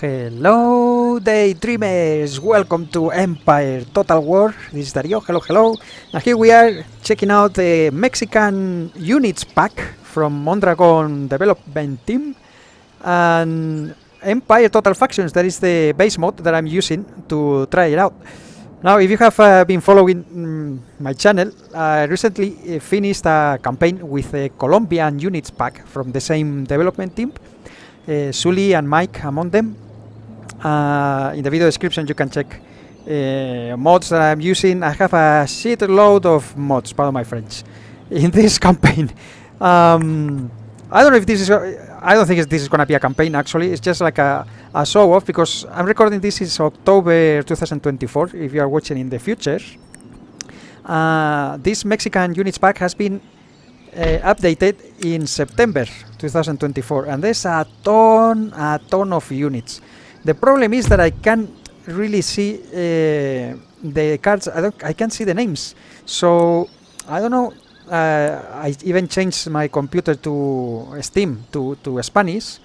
Hello, Daydreamers! Welcome to Empire Total War. This is Dario. Hello. And here we are checking out the Mexican units pack from Mondragon development team. And Empire Total Factions, that is the base mod that I'm using to try it out. Now, if you have been following my channel, I recently finished a campaign with a Colombian units pack from the same development team. Sully and Mike among them. In the video description you can check mods that I'm using. I have a shitload of mods, pardon my French, in this campaign. I don't know if this is, I don't think this is gonna be a campaign actually. It's just like a show off, because I'm recording this is October 2024, if you are watching in the future. This Mexican units pack has been updated in September 2024, and there's a ton of units. The problem is that I can't really see the cards. I can't see the names, so I don't know. I even changed my computer to Steam to Spanish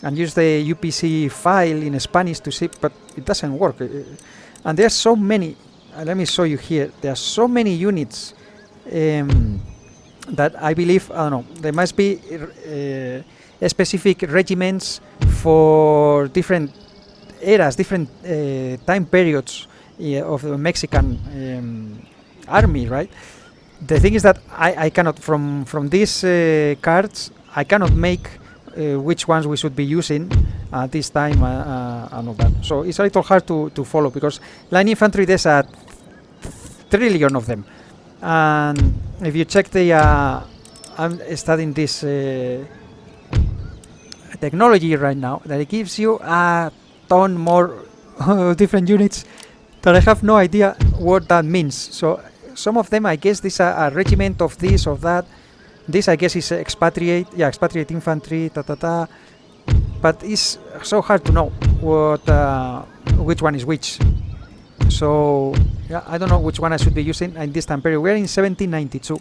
and use the UPC file in Spanish to see, but it doesn't work. And there's so many. Let me show you here. There are so many units that I believe, I don't know, there must be specific regiments for different eras, different time periods of the Mexican army, right? The thing is that I cannot, from these cards, I cannot make which ones we should be using at this time and all that. So it's a little hard to follow, because line infantry, there's a trillion of them. And if you check the, I'm studying this technology right now, that it gives you a ton more different units that I have no idea what that means. So some of them, I guess this a regiment of this or that. This I guess is expatriate, yeah, expatriate infantry, but it's so hard to know what which one is which. So yeah, I don't know which one I should be using in this time period. We're in 1792.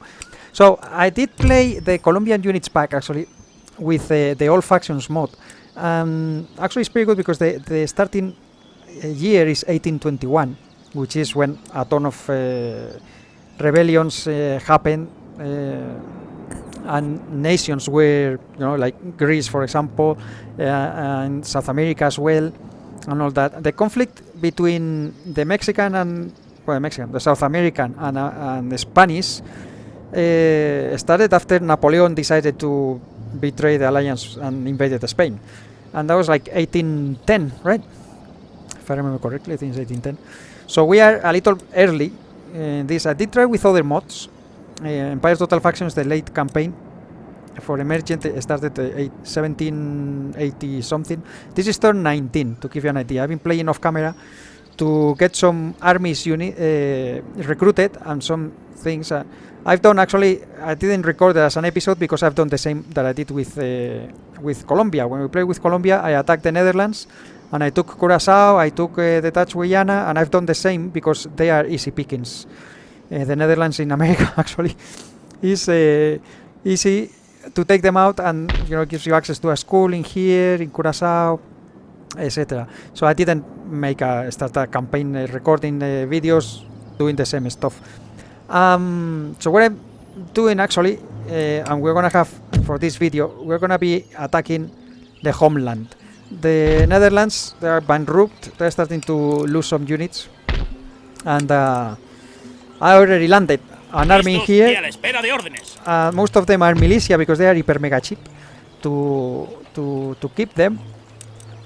So I did play the Colombian units pack actually with the all factions mod. Actually it's pretty good, because the starting year is 1821, which is when a ton of rebellions happened, and nations were, like Greece, for example, and South America as well, and all that. The conflict between the Mexican and, the South American and the Spanish started after Napoleon decided to betray the alliance and invaded Spain, and that was like 1810, right? If I remember correctly, I think it's 1810. So we are a little early in this. I did try with other mods. Empire Total Factions, the late campaign for Emergent started 1780 something. This is turn 19, to give you an idea. I've been playing off camera to get some armies recruited, and some things I've done. Actually, I didn't record it as an episode, because I've done the same that I did with Colombia. When we played with Colombia, I attacked the Netherlands, and I took Curacao, I took the Dutch Guiana, and I've done the same because they are easy pickings. The Netherlands in America actually is easy to take them out, and gives you access to a school in here, in Curacao, etc. So I didn't start a campaign recording videos doing the same stuff. So what I'm doing actually, and we're gonna have for this video, we're gonna be attacking the homeland. The Netherlands, they are bankrupt, they're starting to lose some units, and I already landed an army here. Most of them are militia, because they are hyper mega cheap to keep them,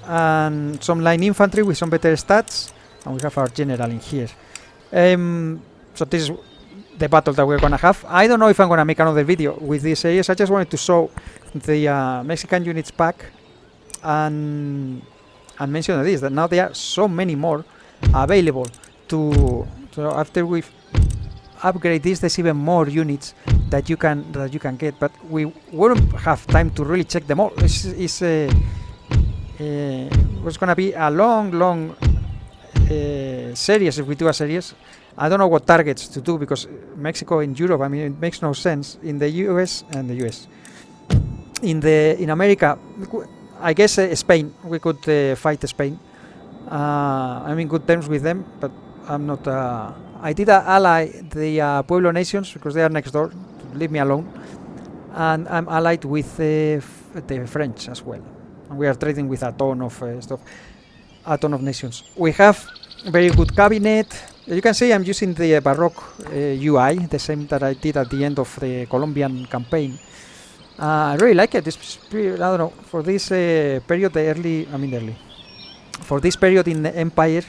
and some line infantry with some better stats, and we have our general in here. So this is the battle that we're gonna have. I don't know if I'm gonna make another video with this series. I just wanted to show the Mexican units pack and mention this, that now there are so many more available to after we've upgrade this, there's even more units that you can get, but we wouldn't have time to really check them all. It's gonna be a long series if we do a series. I don't know what targets to do, because Mexico and Europe, I mean, it makes no sense. In the US and the US, in America, I guess Spain. We could fight Spain. I'm in good terms with them, but I'm not. I did ally the Pueblo nations because they are next door. Leave me alone. And I'm allied with the French as well. And we are trading with a ton of stuff, a ton of nations. We have very good cabinet. You can see I'm using the Baroque UI, the same that I did at the end of the Colombian campaign. I really like it. This period, I don't know, for this period, for this period in the Empire,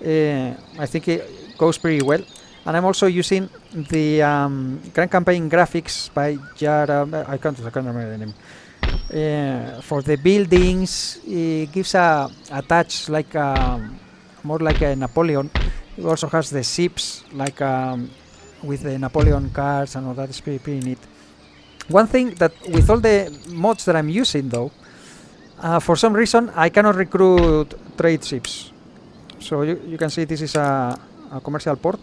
I think it goes pretty well. And I'm also using the Grand Campaign graphics by Jara. I can't remember the name. For the buildings, it gives a touch like more like a Napoleon. It also has the ships like with the Napoleon cards and all that. It's pretty neat. One thing that with all the mods that I'm using though, for some reason I cannot recruit trade ships. So you can see this is a commercial port,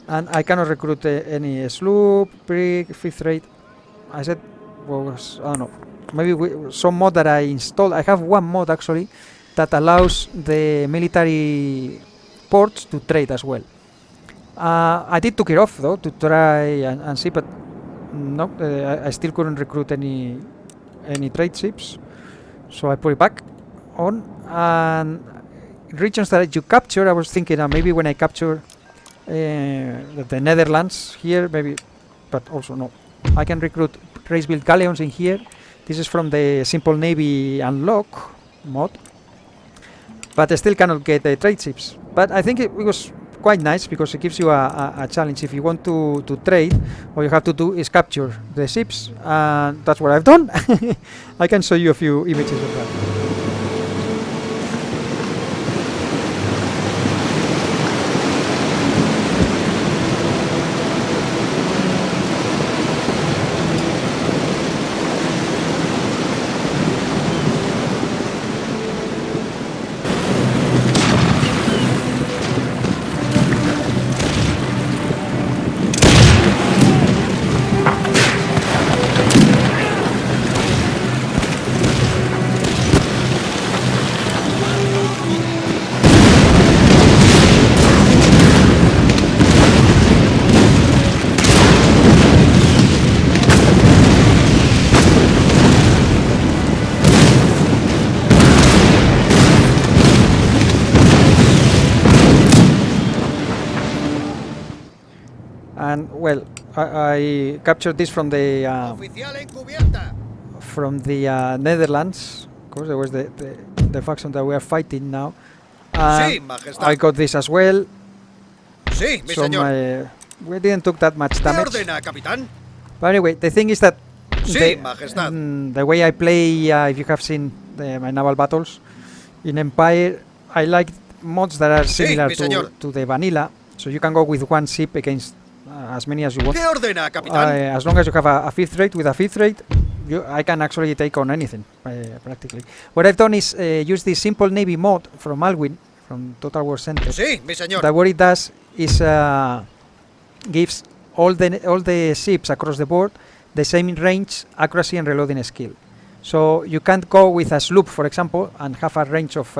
and I cannot recruit any sloop, brig, fifth rate. I said, well, I don't know, maybe some mod that I installed. I have one mod actually that allows the military ports to trade as well. I did took it off though to try and see, but no, I still couldn't recruit any trade ships, so I put it back on. And regions that you capture, I was thinking maybe when I capture the Netherlands here, maybe, but also no, I can recruit race-built galleons in here. This is from the Simple Navy Unlock mod, but I still cannot get the trade ships. But I think it was quite nice because it gives you a challenge. If you want to trade, all you have to do is capture the ships, and that's what I've done. I can show you a few images of that. And well, I captured this from the Netherlands. Of course, there was the faction that we are fighting now. I got this as well. We didn't took that much damage. But anyway, the thing is that the way I play, if you have seen my naval battles in Empire, I like mods that are similar to the vanilla. So you can go with one ship against as many as you want. As long as you have a fifth rate, with a fifth rate, I can actually take on anything, practically. What I've done is use the Simple Navy mod from Alwyn, from Total War Center. That what it does is gives all the ships across the board the same range, accuracy, and reloading skill. So you can't go with a sloop, for example, and have a range of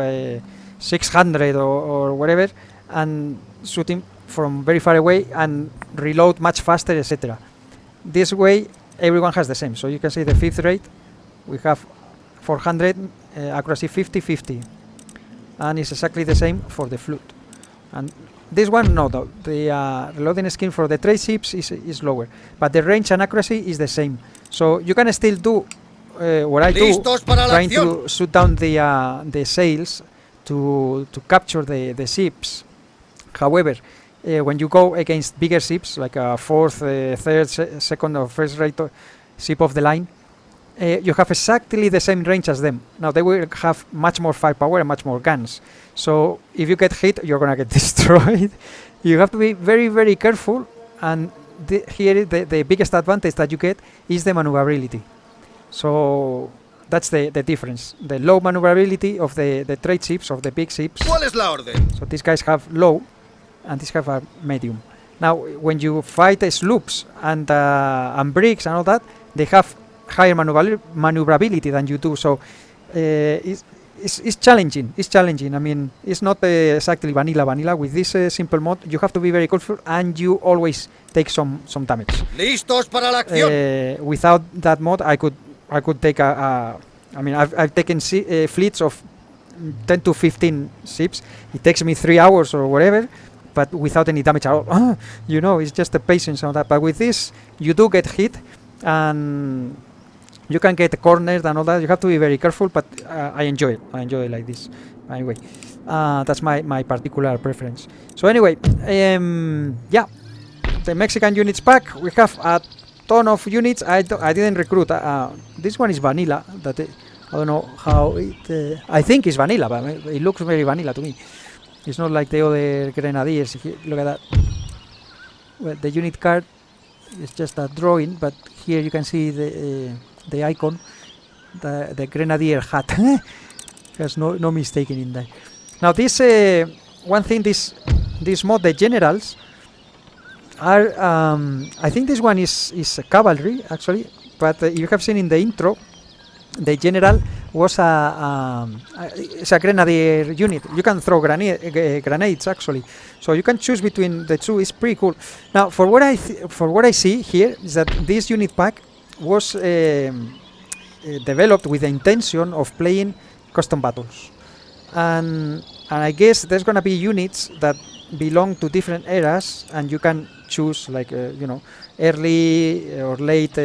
600 or whatever, and shooting from very far away and reload much faster, etc. This way everyone has the same. So you can see the fifth rate, we have 400, accuracy 50-50, and it's exactly the same for the flute. And this one, no, though, the reloading skill for the trade ships is lower, but the range and accuracy is the same. So you can still do what I do, trying to shoot down the sails to capture the ships. However, when you go against bigger ships, like a fourth, third, second or first rate ship of the line, you have exactly the same range as them. Now they will have much more firepower and much more guns. So if you get hit, you're gonna get destroyed. You have to be very, very careful. And here the biggest advantage that you get is the maneuverability. So that's the difference. The low maneuverability of the trade ships, of the big ships. So these guys have low, and these have a medium. Now, when you fight sloops and brigs and all that, they have higher maneuverability than you do. So It's challenging. It's challenging. I mean, it's not exactly vanilla. With this simple mod, you have to be very careful, and you always take some damage. Listos para la acción. Without that mod, I could take I mean, I've taken fleets of 10 to 15 ships. It takes me 3 hours or whatever, but without any damage at all. You know, it's just the patience on that. But with this, you do get hit, and you can get cornered and all that. You have to be very careful, but I enjoy it. I enjoy it like this. Anyway, that's my particular preference. So anyway, yeah, the Mexican units pack. We have a ton of units. I didn't recruit. This one is vanilla. That I don't know how it. I think it's vanilla, but it looks very vanilla to me. It's not like the other grenadiers. Look at that. Well, the unit card is just a drawing, but here you can see the icon, the grenadier hat. There's no mistaking in that. Now this one thing, this mod, the generals are I think this one is cavalry actually, but you have seen in the intro the general was it's a grenadier unit. You can throw grenades actually, so you can choose between the two. It's pretty cool. Now for what I see here is that this unit pack was developed with the intention of playing custom battles, and I guess there's gonna be units that belong to different eras, and you can choose like you know, early or late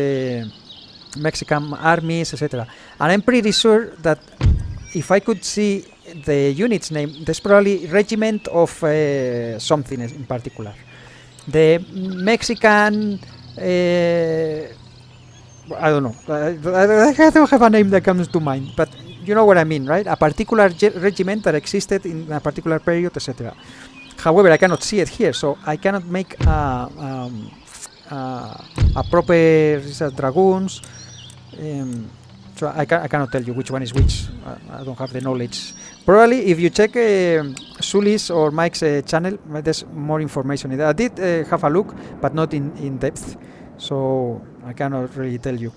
Mexican armies, etc. And I'm pretty sure that if I could see the unit's name, there's probably regiment of something in particular. The Mexican I don't know. I don't have a name that comes to mind, but you know what I mean, right? A particular regiment that existed in a particular period, etc. However, I cannot see it here, so I cannot make a proper dragoons. So I cannot tell you which one is which. I don't have the knowledge. Probably if you check Suli's or Mike's channel, there's more information. I did have a look, but not in depth, so I cannot really tell you.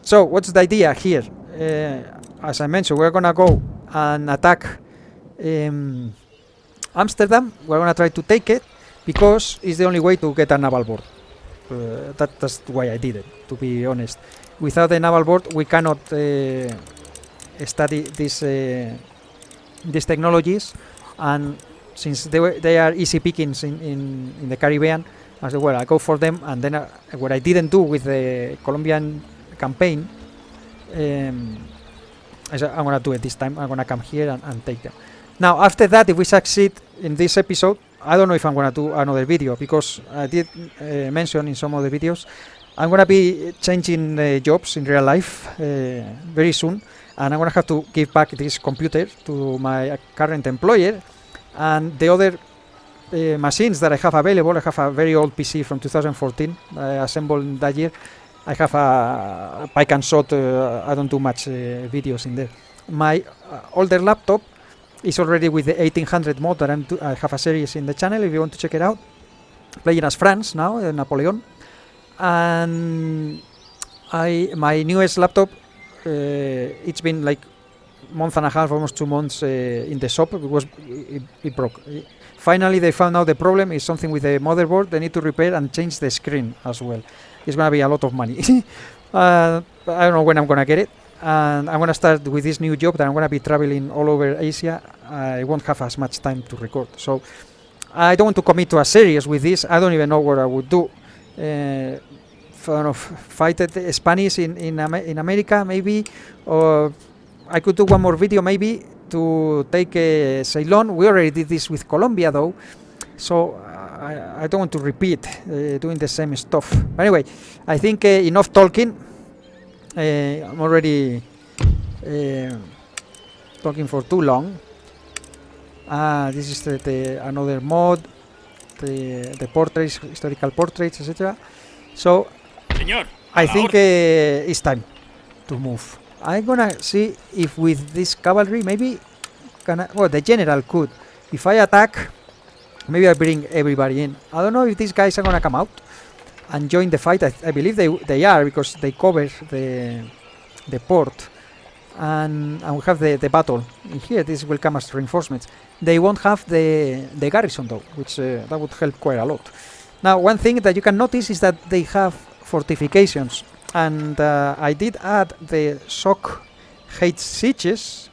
So what's the idea here? As I mentioned, we're gonna go and attack Amsterdam. We're gonna try to take it because it's the only way to get a naval board. That's why I did it, to be honest. Without the naval board, we cannot study these technologies, and since they are easy pickings in the Caribbean, I said, well, I go for them. And then what I didn't do with the Colombian campaign, I said, I'm gonna do it this time. I'm gonna come here and take them. Now, after that, if we succeed in this episode, I don't know if I'm gonna do another video, because I did mention in some of the videos I'm gonna be changing jobs in real life very soon, and I'm gonna have to give back this computer to my current employer, and the other machines that I have available. I have a very old PC from 2014 assembled that year. I have a Pike and Shot. I don't do much videos in there. My older laptop is already with the 1800 mod that I have a series in the channel if you want to check it out. Playing as France now, Napoleon. And my newest laptop, it's been like month and a half, almost 2 months in the shop because it broke. Finally, they found out the problem is something with the motherboard. They need to repair and change the screen as well. It's gonna be a lot of money. I don't know when I'm gonna get it. And I'm gonna start with this new job that I'm gonna be traveling all over Asia. I won't have as much time to record, so I don't want to commit to a series with this. I don't even know what I would do. Fight the Spanish in America maybe, or I could do one more video maybe to take Ceylon. We already did this with Colombia though, so I don't want to repeat doing the same stuff. But anyway, I think enough talking. I'm already talking for too long. This is another mod, the portraits, historical portraits, etc. So Señor, I think it's time to move. I'm gonna see if with this cavalry maybe well, the general could. If I attack, maybe I bring everybody in. I don't know if these guys are gonna come out and join the fight. I believe they are, because they cover the port. and we have the battle in here. This will come as reinforcements. They won't have the garrison though, which that would help quite a lot. Now, one thing that you can notice is that they have fortifications, and I did add the shock hate sieges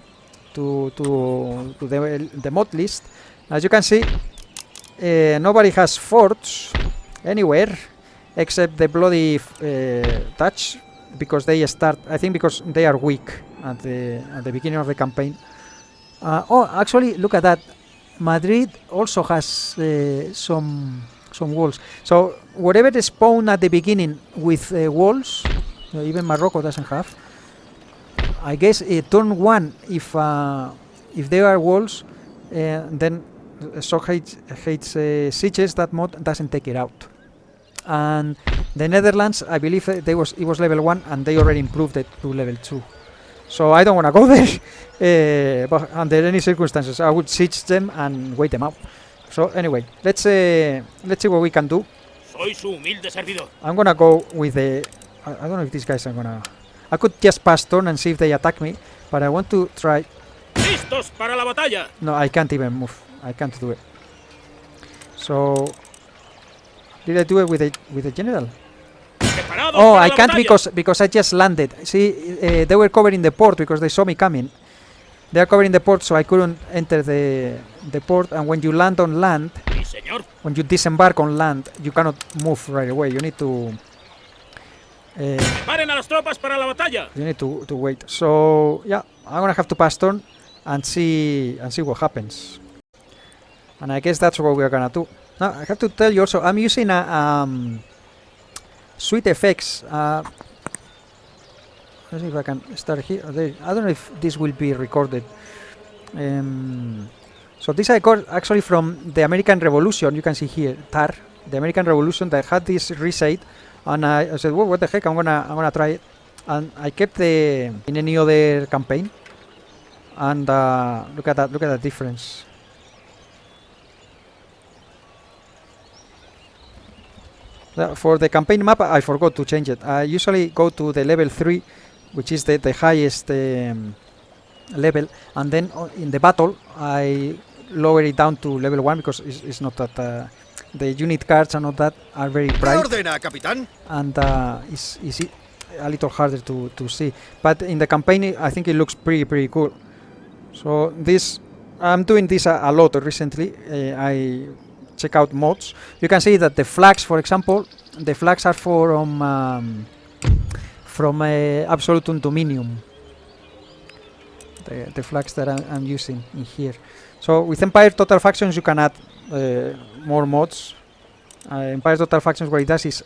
to the mod list. As you can see, nobody has forts anywhere except the bloody Dutch, because they start, I think, because they are weak at the beginning of the campaign. Oh, actually, look at that. Madrid also has some walls. So whatever they spawn at the beginning with walls, even Morocco doesn't have. I guess turn 1, if there are walls, then shock hates sieges, that mod doesn't take it out. And the Netherlands, I believe it was level 1, and they already improved it to level 2. So I don't want to go there, but under any circumstances I would siege them and wait them out. So anyway, let's see what we can do. Soy su humilde servidor. I'm gonna go with the... I don't know if these guys are gonna... I could just pass turn and see if they attack me, but I want to try... ¡Listos para la batalla! No, I can't even move. I can't do it. So... Did I do it with the general? Oh, I can't because I just landed. See, they were covering the port because they saw me coming. They are covering the port, so I couldn't enter the port. And when you land on land, when you disembark on land, you cannot move right away. You need to... you need to wait. So yeah, I'm gonna have to pass turn and see what happens. And I guess that's what we're gonna do. Now I have to tell you also, I'm using a Sweet effects. Let's see if I can start here or there. I don't know if this will be recorded. So this I got actually from the American Revolution. You can see here, TAR, the American Revolution, that had this reset, and I said, well, what the heck? I'm gonna try it, and I kept in any other campaign, and look at that difference. For the campaign map, I forgot to change it. I usually go to the level 3, which is the highest level, and then in the battle I lower it down to level 1 because it's not that the unit cards and all that are very bright, and it's a little harder to see. But in the campaign, I think it looks pretty cool. So this, I'm doing this a lot recently. I check out mods. You can see that the flags, for example, the flags are from Absolutum Dominium. The flags that I'm using in here. So with Empire Total Factions you can add more mods. Empire Total Factions, what it does is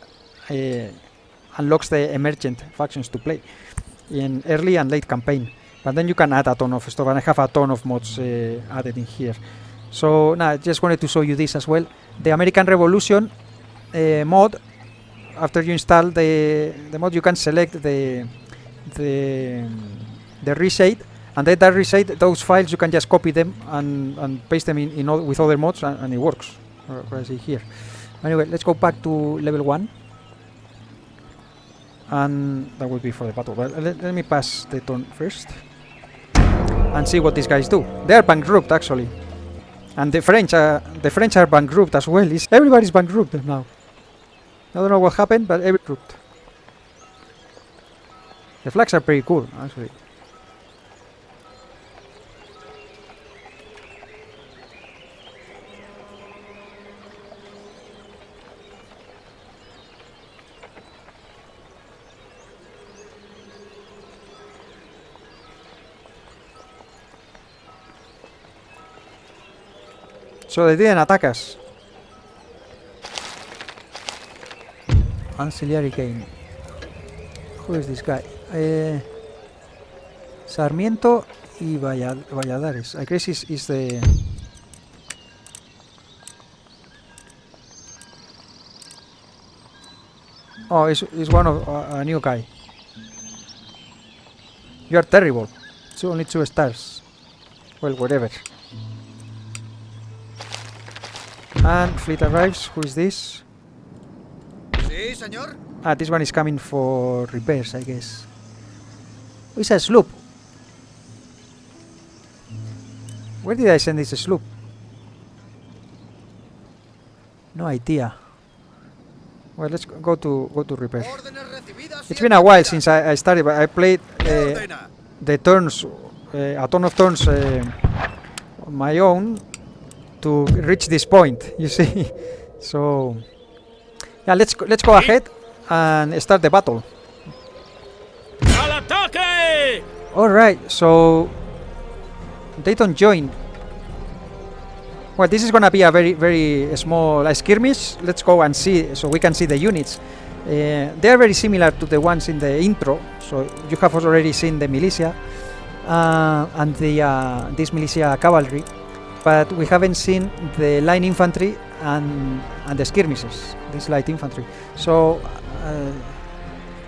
unlocks the emergent factions to play in early and late campaign. But then you can add a ton of stuff, and I have a ton of mods added in here. So now I just wanted to show you this as well. The American Revolution mod, after you install the mod, you can select the reset, and then that reset, those files you can just copy them and paste them in with other mods, and it works. What I see here. Anyway, let's go back to level 1, and that will be for the battle. But let me pass the turn first and see what these guys do. They are bankrupt actually. And the French are bankrupt as well. Everybody's bankrupt now. I don't know what happened, but everybody's bankrupt. The flags are pretty cool, actually. So they didn't attack us. Ancillary gain. Who is this guy? Sarmiento y Valladares. I guess is the... Oh, it's one of a new guy. You are terrible. It's only 2 stars. Well, whatever. And fleet arrives. Who is this? Sí, señor. Ah, this one is coming for repairs, I guess. Oh, it's a sloop. Where did I send this sloop? No idea. Well, let's go to repair. It's been a while since I started, but I played the turns, a ton of turns on my own to reach this point. You see, so yeah, let's go ahead and start the battle. ¡Al ataque! All right, so they don't join. Well, this is gonna be a very small skirmish. Let's go and see, so we can see the units. They are very similar to the ones in the intro. So you have already seen the militia and the this militia cavalry, but we haven't seen the line infantry and the skirmishes. This light infantry. So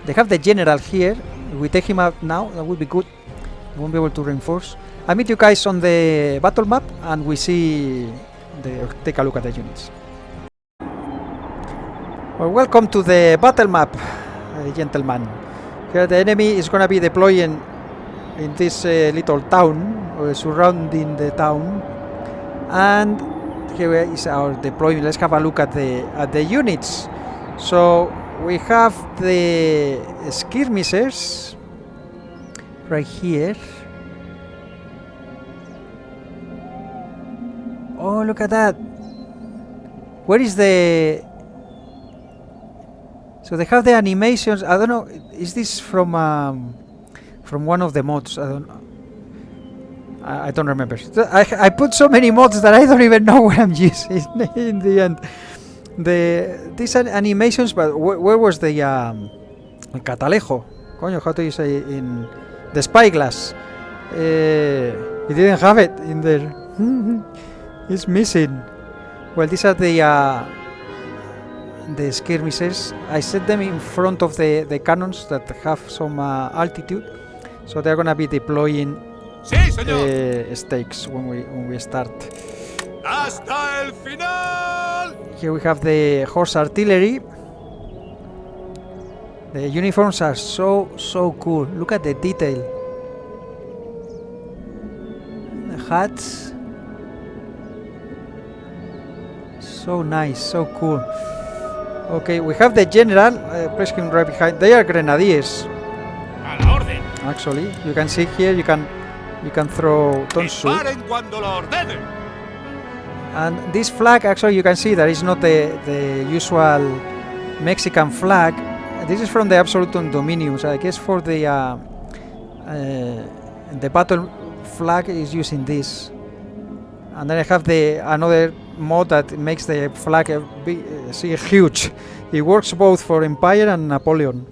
they have the general here. If we take him out now, that would be good. I won't be able to reinforce. I meet you guys on the battle map and we see take a look at the units. Well, welcome to the battle map, gentlemen. Here the enemy is gonna be deploying in this little town, surrounding the town, and here is our deployment. Let's have a look at the units. So we have the skirmishers right here. Oh, look at that. Where is the... So they have the animations. I don't know. Is this from one of the mods? I don't remember. I put so many mods that I don't even know what I'm using in the end. These animations, but where was the catalejo? Coño, how do you say in the spyglass? We didn't have it in there. It's missing. Well, these are the skirmishers. I set them in front of the cannons that have some altitude, so they're gonna be deploying stakes when we start. ¡Hasta el final! Here we have the horse artillery. The uniforms are so cool. Look at the detail. The hats. So nice, so cool. Okay, we have the general. Press him right behind. They are grenadiers. ¡A la orden! Actually, you can see here. You can throw tonsu. ¡Disparen cuando lo ordene! And this flag, actually, you can see that is not the usual Mexican flag. This is from the Absolutum Dominium. So I guess for the battle flag is using this. And then I have another mod that makes the flag huge. It works both for Empire and Napoleon.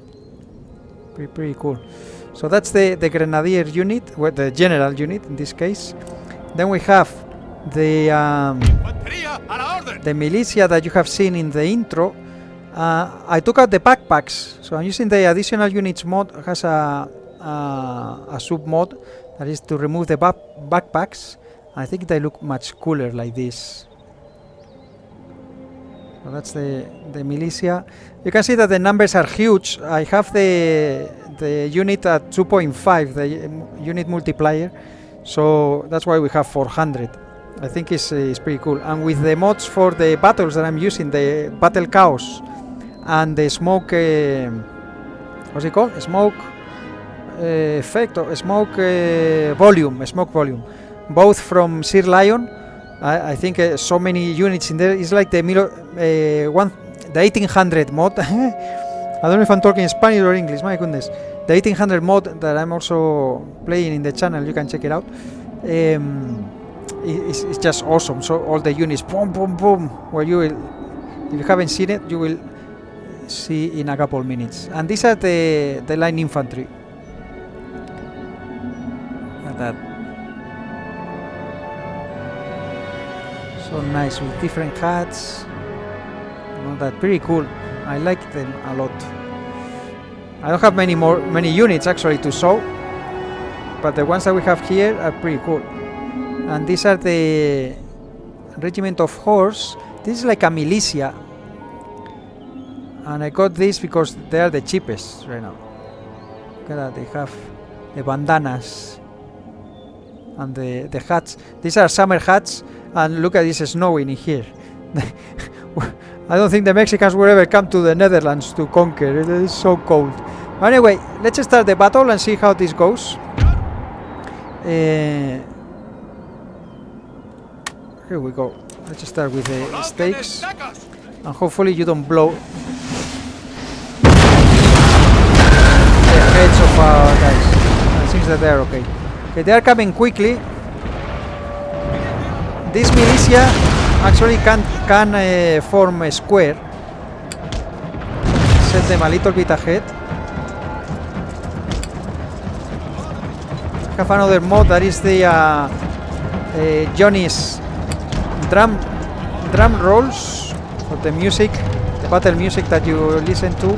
Pretty cool. So that's the grenadier unit, well, the general unit in this case. Then we have the militia that you have seen in the intro. I took out the backpacks, so I'm using the additional units mod. It has a sub mod that is to remove the backpacks. I think they look much cooler like this. So that's the militia. You can see that the numbers are huge. I have the unit at 2.5, the unit multiplier, so that's why we have 400. I think it's pretty cool. And with the mods for the battles that I'm using, the battle chaos and the smoke, what's it called? Smoke effect or smoke volume. Smoke volume. Both from Sir Lion. I think so many units in there. It's like the 1800 mod. I don't know if I'm talking Spanish or English. My goodness, the 1800 mod that I'm also playing in the channel. You can check it out. It's just awesome. So all the units, boom, boom, boom. Where you will, if you haven't seen it, you will see in a couple minutes. And these are the line infantry. Like that. So nice with different hats. All that, pretty cool. I like them a lot. I don't have many units actually to show, but the ones that we have here are pretty cool. And these are the regiment of horse. This is like a militia, and I got this because they are the cheapest right now. Look at that, they have the bandanas. and the huts. These are summer huts, and look at this snowing in here. I don't think the Mexicans will ever come to the Netherlands to conquer. It is so cold. Anyway, let's start the battle and see how this goes. Here we go. Let's start with the stakes, and hopefully you don't blow the heads of our guys. It seems that they are okay. Okay, they are coming quickly. This militia actually can form a square. Set them a little bit ahead. I have another mod that is the Johnny's drum rolls for the music, the battle music that you listen to.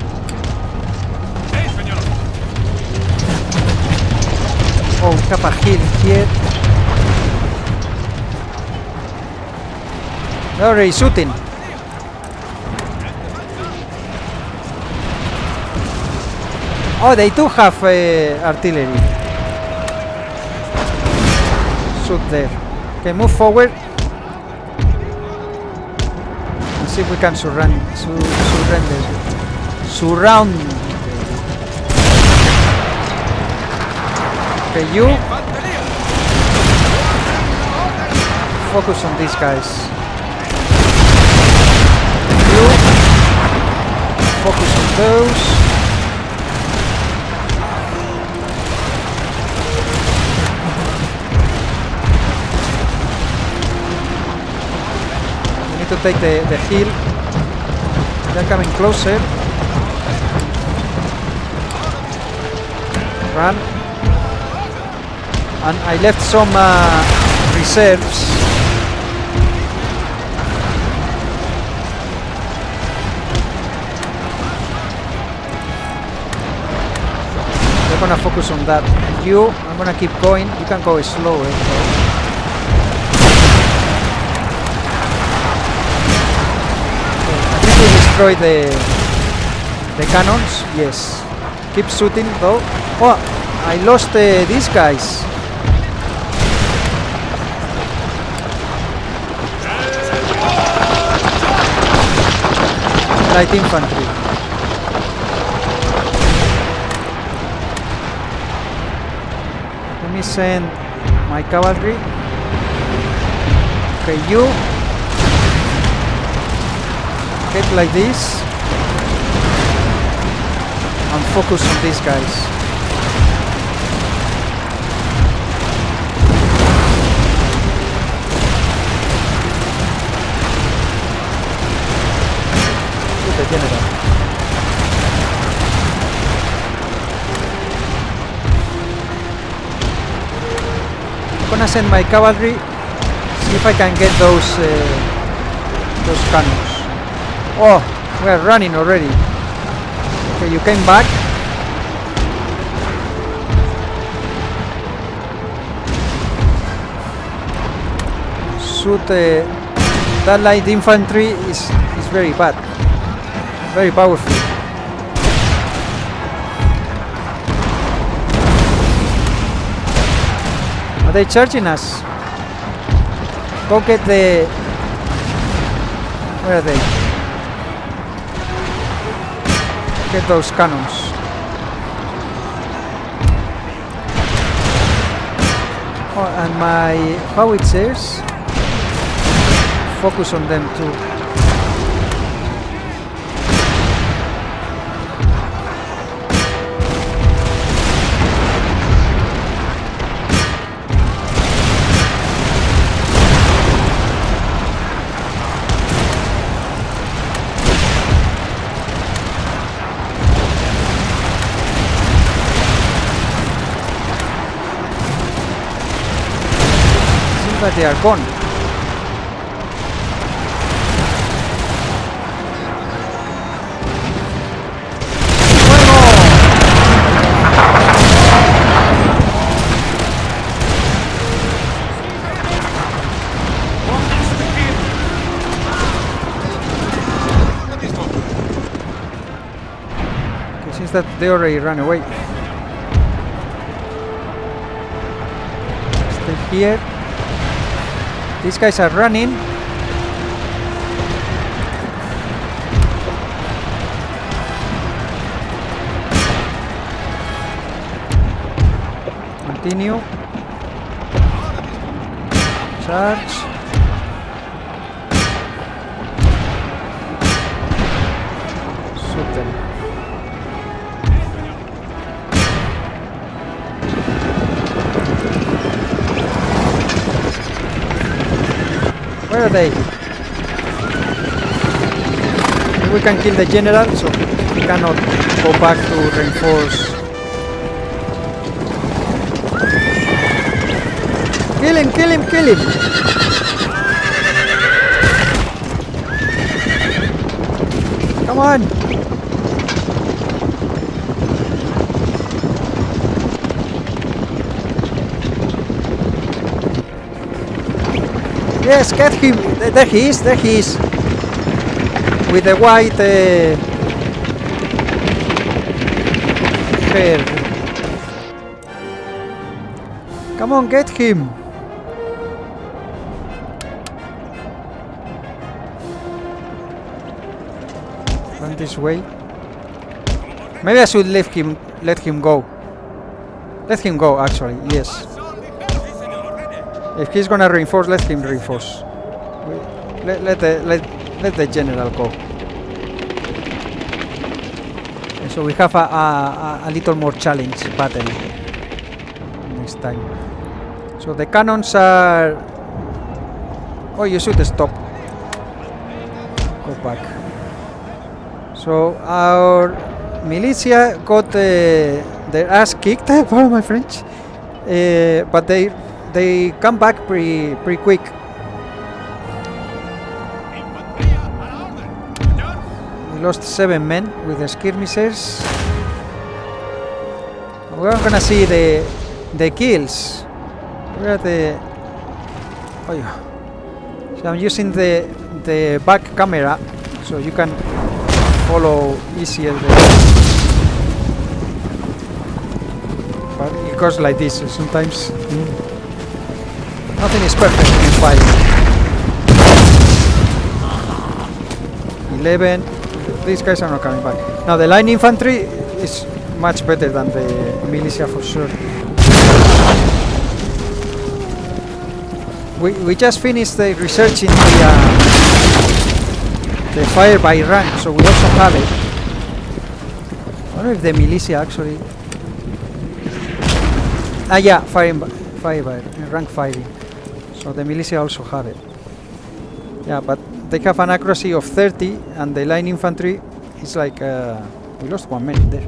Oh, we have a hill here. They're already shooting. Oh, they do have artillery. Shoot there. Okay, move forward. And see if we can surround. Okay, you focus on these guys. You focus on those. We need to take the hill. They're coming closer. Run. And I left some reserves. We're gonna focus on that. I'm gonna keep going. You can go slower. I think we destroyed the cannons. Yes. Keep shooting though. Oh, I lost these guys. Light infantry. Let me send my cavalry. Okay, you get like this and focus on these guys. The general. I'm gonna send my cavalry, see if I can get those cannons. Oh, we are running already. Okay, you came back. Shoot that light infantry is very bad. Very powerful. Are they charging us? Go get the... Where are they? Get those cannons. Oh, and my howitzers. Focus on them too. But they are gone. Okay, seems that they already ran away. Stay here. These guys are running. Continue. Charge. Shoot them. Where are they? We can kill the general, so we cannot go back to reinforce. Kill him, kill him, kill him! Come on! Yes, get him! There he is, there he is! With the white hair. Come on, get him! Run this way. Maybe I should let him go. Let him go, actually, yes. If he's gonna reinforce, let him reinforce. Let the general go. And so we have a little more challenge battle next time. So the cannons are... Oh, you should stop. Go back. So our militia got their ass kicked, pardon my French, but they come back pretty quick. We lost 7 men with the skirmishers. We're gonna see the kills. Where are the... Oh yeah. So I'm using the back camera so you can follow easier but it goes like this sometimes. Nothing is perfect in fighting. 11. These guys are not coming back. Now the line infantry is much better than the militia for sure. We just finished the research in the fire by rank, so we also have it. I wonder if the militia actually... Ah yeah, fire by rank firing. So the militia also have it. Yeah, but they have an accuracy of 30 and the line infantry is like... we lost 1 minute there.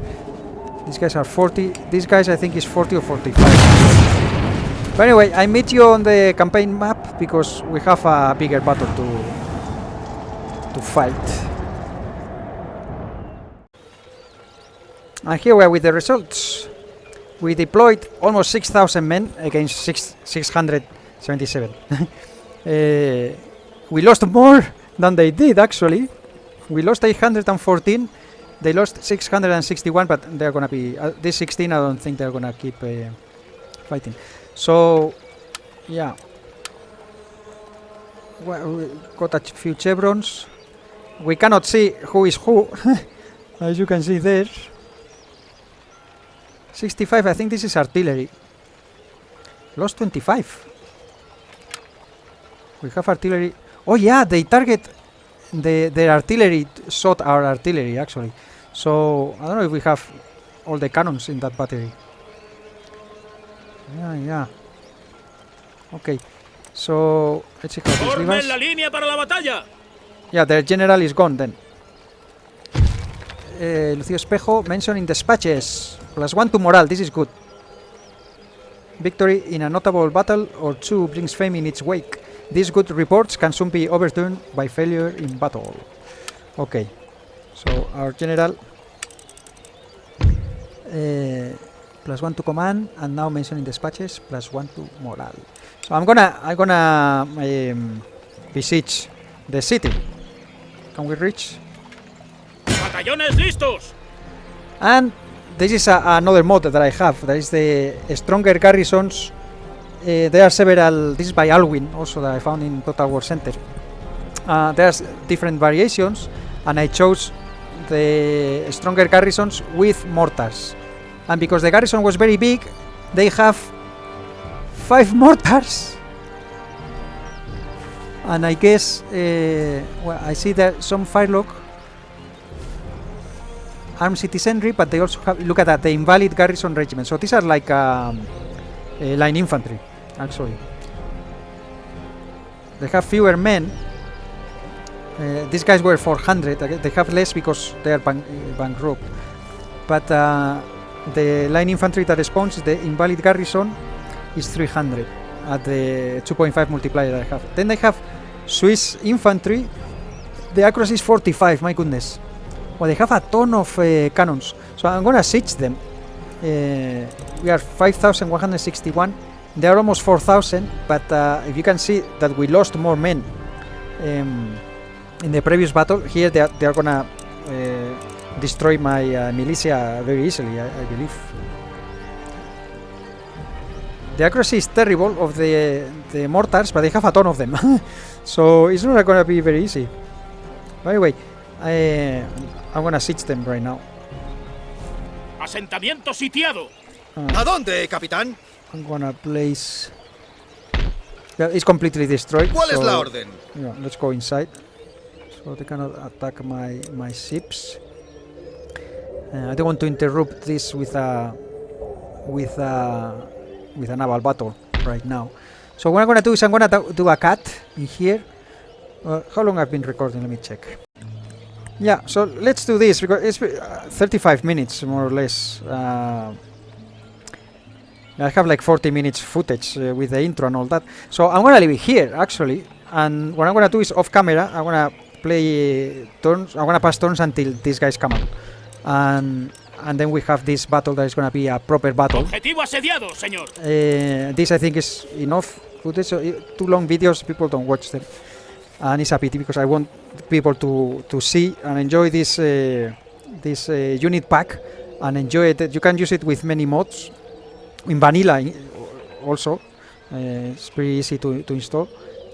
These guys are 40. These guys I think is 40 or 45. But anyway, I meet you on the campaign map because we have a bigger battle to fight. And here we are with the results. We deployed almost 6,000 men against 677. We lost more than they did actually. We lost 814. They lost 661, but they're gonna be this 16. I don't think they're gonna keep fighting. So, yeah. Well, we got a few chevrons. We cannot see who is who, as you can see there. 65, I think this is artillery. Lost 25. We have artillery. Oh yeah, they target their artillery, shot our artillery actually. So, I don't know if we have all the cannons in that battery. Yeah. Okay. So, let's see how this leaves us. la línea para la batalla. Yeah, their general is gone then. Lucio Espejo mentioned in dispatches. +1 to morale, this is good. Victory in a notable battle or 2 brings fame in its wake. These good reports can soon be overturned by failure in battle. Okay. So, our general... +1 to command, and now mentioning dispatches, +1 to morale. So I'm gonna besiege the city. Can we reach? Batallones listos. And this is another mod that I have. That is the stronger garrisons there are several. This is by Alwyn, also that I found in Total War Center. There's different variations, and I chose the stronger garrisons with mortars. And because the garrison was very big, they have 5 mortars. And I guess, well, I see that some firelock, armed citizenry, but they also have, look at that, the invalid garrison regiment. So these are like line infantry, actually. They have fewer men. These guys were 400. They have less because they are bankrupt. But the line infantry that spawns, the invalid garrison, is 300 at the 2.5 multiplier that I have. Then they have Swiss infantry. The accuracy is 45. My goodness. Well, they have a ton of cannons. So I'm gonna siege them. We are 5,161. They are almost 4,000. But if you can see that we lost more men in the previous battle, here they are gonna destroy my militia very easily, I believe. The accuracy is terrible of the mortars, but they have a ton of them. So it's not gonna be very easy. By the way, I'm gonna siege them right now. Asentamiento sitiado. ¿A dónde, capitán? I'm gonna place... Yeah, it's completely destroyed. ¿Cuál es so, la orden? yeah, let's go inside. So they cannot attack my ships. I don't want to interrupt this with a naval battle right now. So what I'm gonna do is I'm gonna do a cut in here. How long I've been recording? Let me check. Yeah, so let's do this because it's 35 minutes more or less. I have like 40 minutes footage with the intro and all that. So I'm gonna leave it here actually, and what I'm gonna do is off camera I'm gonna play turns. I'm gonna pass turns until these guys come out, and then we have this battle that is gonna be a proper battle. Objetivo asediado, señor. This I think is enough footage. So too long videos, people don't watch them, and it's a pity because I want people to see and enjoy this unit pack and enjoy it. You can use it with many mods in vanilla also. It's pretty easy to install.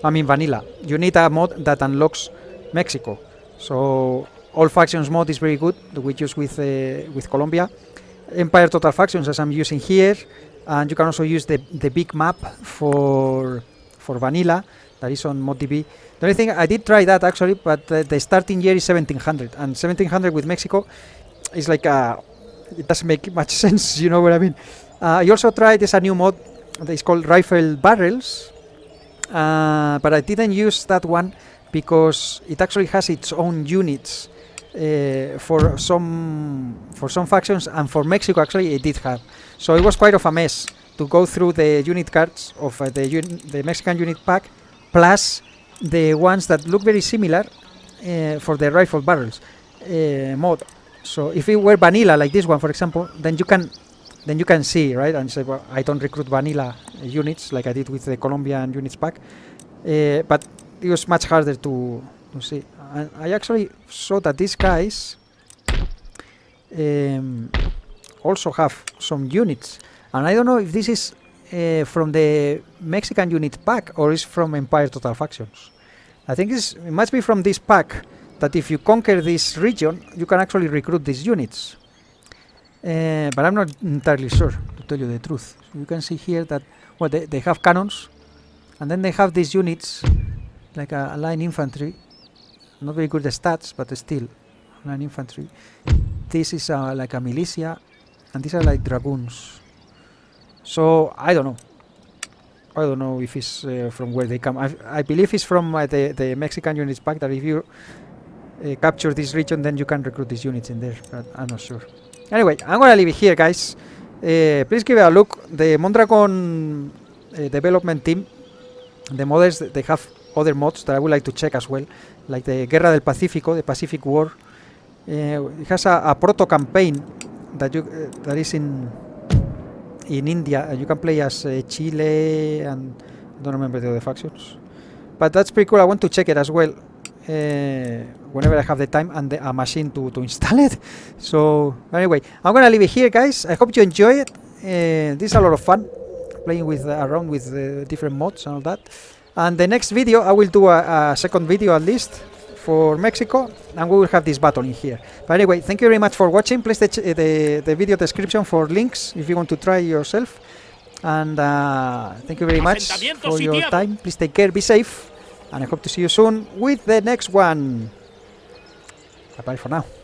I mean vanilla. You need a mod that unlocks Mexico. So all factions mod is very good that we use with Colombia. Empire Total Factions as I'm using here, and you can also use the big map for vanilla that is on moddb. The only thing I did try that actually, but the starting year is 1700, and 1700 with Mexico is like it doesn't make much sense. You know what I mean? I also tried there's a new mod that is called Rifle Barrels, but I didn't use that one because it actually has its own units for some factions, and for Mexico actually it did have. So it was quite of a mess to go through the unit cards of the Mexican unit pack, plus the ones that look very similar for the Rifle Barrels mod. So if it were vanilla like this one, for example, then you can see, right, and say, well, I don't recruit vanilla units like I did with the Colombian units pack, but it was much harder to see. And I actually saw that these guys also have some units, and I don't know if this is from the Mexican unit pack or is from Empire Total Factions. I think it must be from this pack, that if you conquer this region you can actually recruit these units, but I'm not entirely sure, to tell you the truth. So you can see here that, well, they have cannons, and then they have these units like a line infantry. Not very good stats, but still line infantry. This is like a militia, and these are like dragoons. So I don't know if it's from where they come. I believe it's from the Mexican units pack, that if you capture this region then you can recruit these units in there, but I'm not sure. Anyway, I'm gonna leave it here, guys. Please give it a look. The Mondragon development team, the modders, they have other mods that I would like to check as well, like the Guerra del Pacífico, the Pacific War. It has a proto campaign that is in India. You can play as Chile, and I don't remember the other factions, but that's pretty cool. I want to check it as well whenever I have the time and a machine to install it. So anyway, I'm gonna leave it here, guys. I hope you enjoy it. This is a lot of fun playing with around with different mods and all that. And the next video, I will do a second video at least for Mexico, and we will have this battle in here. But anyway, thank you very much for watching. Please the video description for links if you want to try yourself. And thank you very much for your time. Please take care, be safe, and I hope to see you soon with the next one. Bye bye for now.